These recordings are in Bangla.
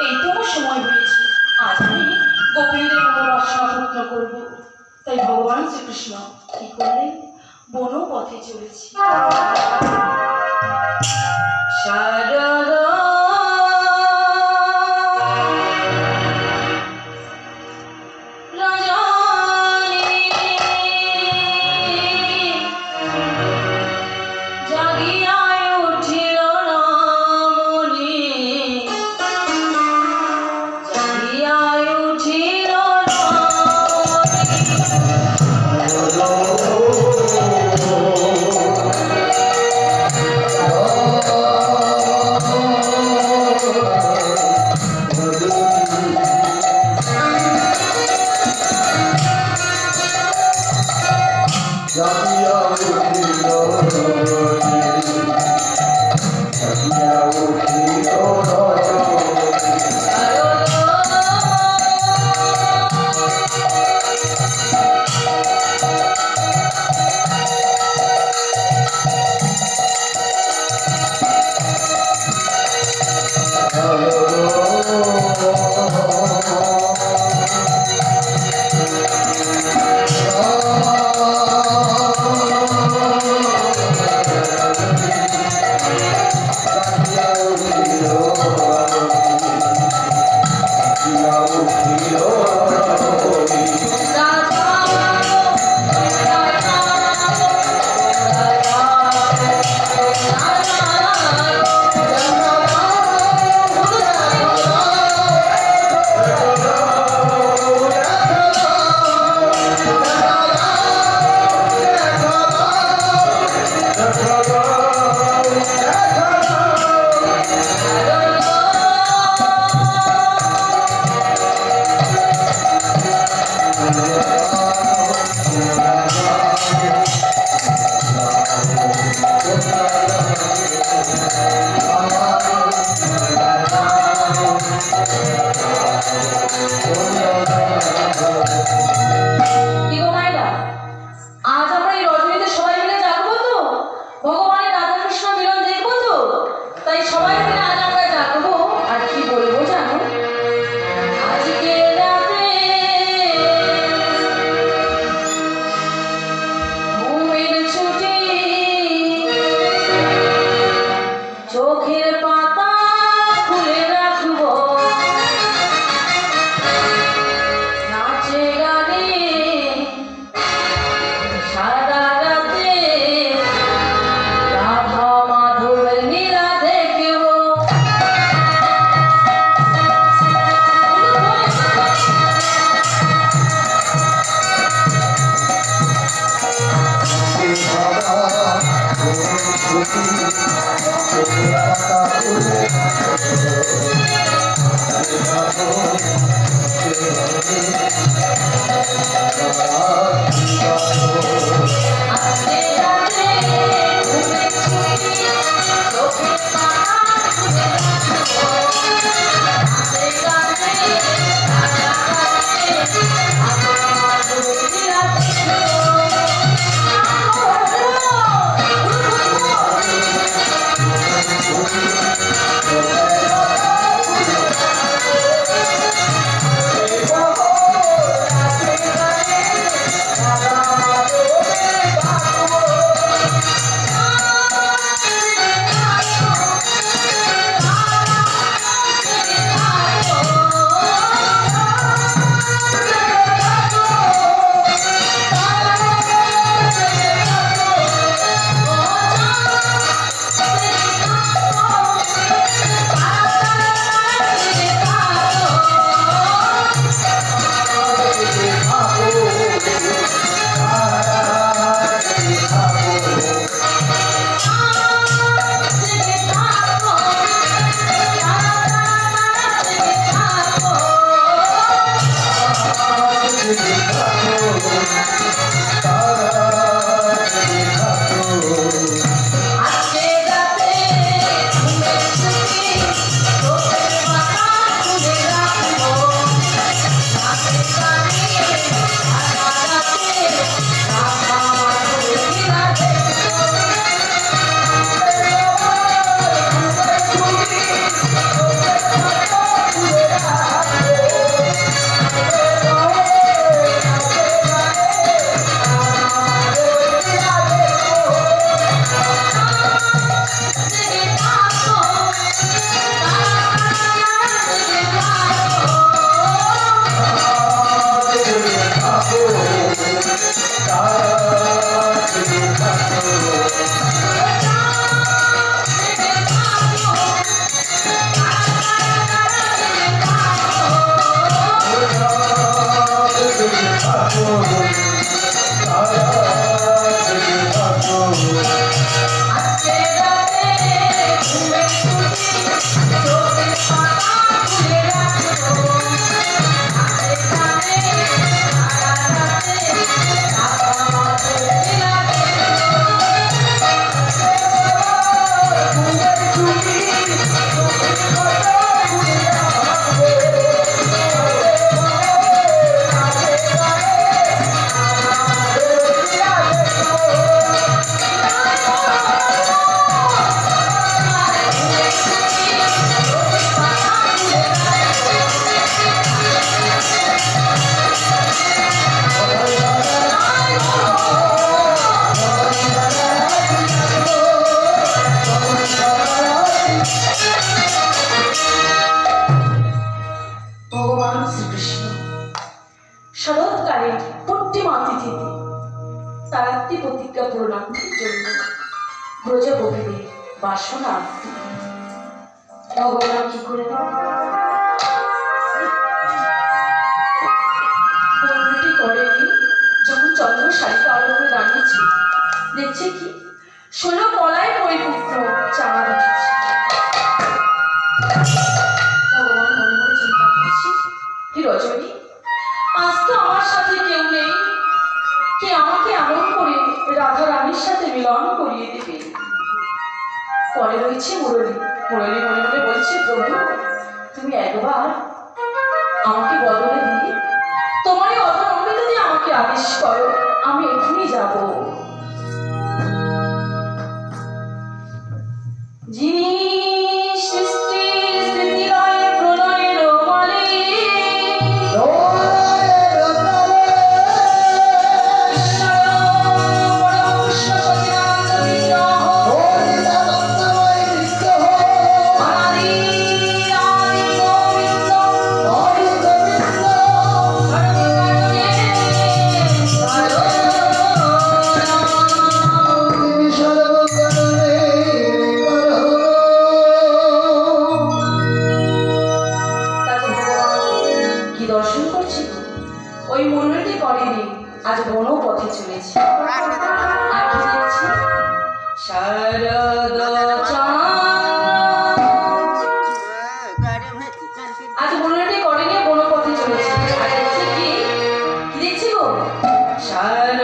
এই তো আমার সময় হয়েছে, আজ আমি গোপীদের মনোবাসনা পূর্ণ করব। তাই ভগবান শ্রীকৃষ্ণ কি করলেন, বন পথে চলেছি। শারদা চলল ব্রজগোপীদের বাসনা। ভগবান কি করে বন্ধুটি করেনি। যখন চন্দ্র শাড়িতে আলো করে দাঁড়িয়েছে, দেখছে কি 16 তলায় পরিপূর্ণ চাঁদ উঠেছে। ভগবান মনে মনে চিন্তা করছে, হে রজনী, আজ তো আমার সাথে কেউ নেই, কে আমাকে এমন করে রাধা রানীর সাথে মিলন করিয়ে দেবে। পরে রয়েছে মুরলী। মুরলী মনে মনে বলছে, প্রভু তুমি একবার আমাকে বদলে দিয়ে তোমার এই অধর অমৃত দিয়ে আমাকে আদেশ করো, আমি এখনই যাব। যিনি সৃষ্টি স্থিতিলয় প্রলয়ের মালিক, ওই মন্দিরটি করেনি, আজ বন পথে চলেছি। আর কি দেখছি, শারদ আজ মন্দিরটি করেনি, বন পথে চলেছি। আর দেখছি কি দেখছি গো, শারদ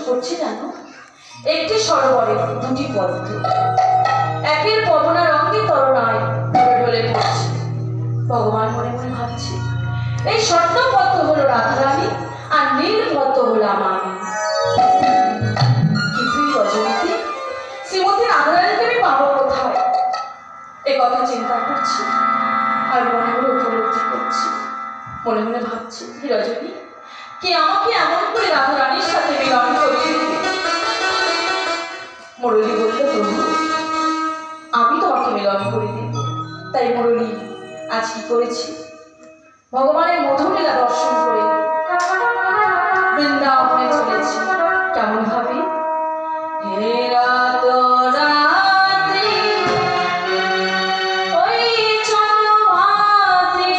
করছি জানো, একটি সরোবরে দুটি পদ্ম, একের পবনা রঙে তরুণায় ঢলে পড়ছে। ভগবান মনে মনে ভাবছে, এই স্বর্ণ পদ্ম হলো রাধারানী আর নীল পদ্ম হলো আমার। কিন্তু এই রজনীতে শ্রীমতী রাধারানীকে আমি পাবো কোথায়, এ কথা চিন্তা করছি আর মনে মনে উপলব্ধি করছি মনে মনে ভাবছি হে রজনী, কে আমাকে এমন করে রাধা রানীর সাথে মিলন করিয়ে দেবে? মুরলী বলল, প্রভু আমি তোমাকে মিলন করে দেব। তাই মুরলী আজ কি করেছি, ভগবানের মধুলীলা দর্শন করে বৃন্দাবনে চলেছি। কেমন ভাবে হে রাত রাতে ওই চন্দ্রমাতে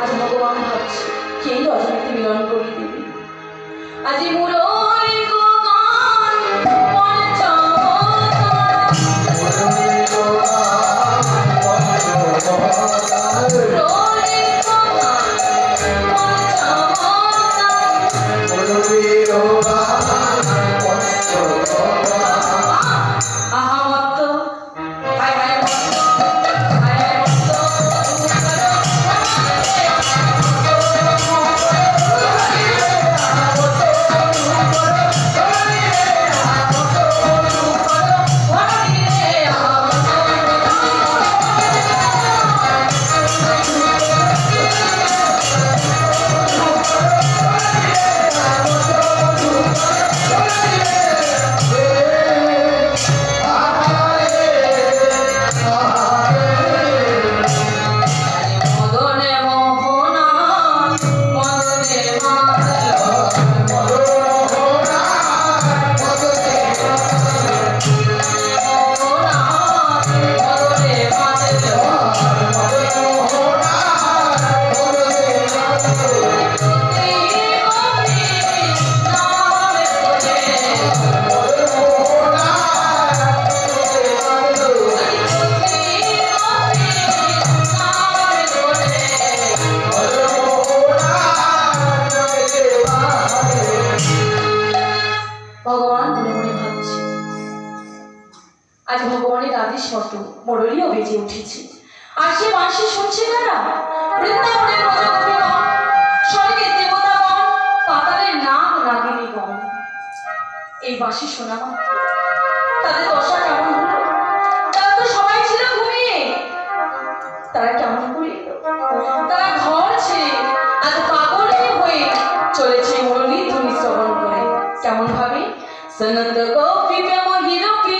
আজ ভগবান ভাবছে কে রজনীতে মিলন করিয়ে দেবে। আজ মুরলী গান মতো মুরলীও বেজে উঠেছে। আর সে বাঁশি শুনছে কারা? বৃন্দাবনের প্রজাপতিগণ, স্বর্গের দেবতাগণ, পাতালের নাগ নাগিনীগণ। এই বাঁশি শোনা মাত্র তাদের দশা কেমন হলো? তারা তো সবাই ছিল ঘুমিয়ে, তারা কেমন করে এলো? তারা ঘর ছেড়ে আজ পাগলের হয়ে চলেছে মুরলী ধ্বনি শ্রবণ করে। কেমন ভাবে সনন্দ গোপী প্রেম হিরোপী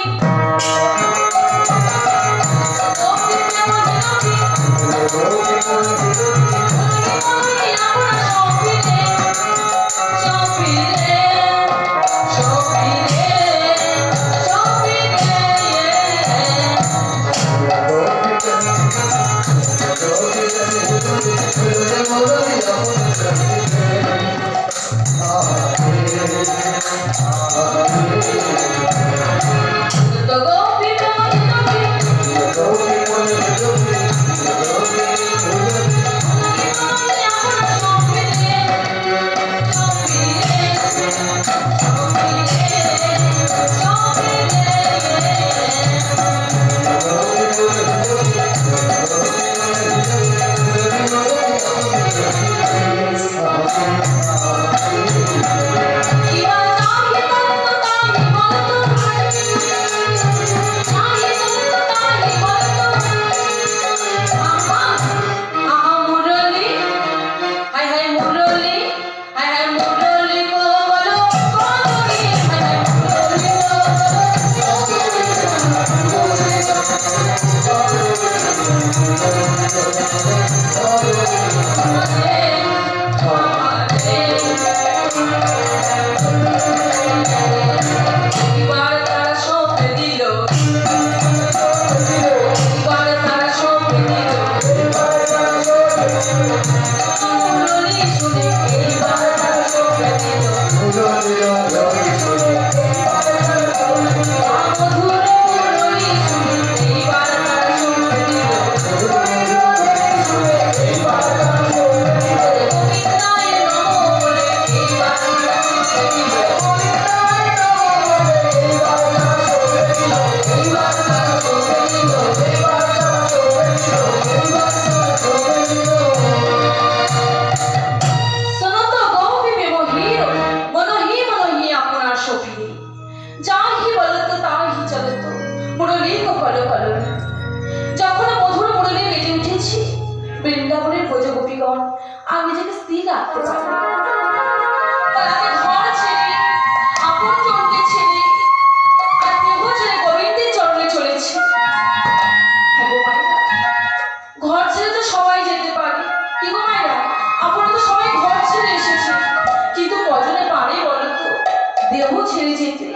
বৃন্দাবনের ব্রজগোপীগণ আমি নিজেকে স্থির রাখতে পারি। তারা ঘর ছেড়ে, আপন জনকে ছেড়ে, আর দেহ ছেড়ে গোবিন্দের চরণে চলেছে। হ্যাঁ গো মায়েরা, ঘর ছেড়ে তো সবাই যেতে পারে। কি গো মায়েরা, আপনারা তো সবাই ঘর ছেড়ে এসেছে, কিন্তু কজনে পারে বলো তো দেহ ছেড়ে যেতে?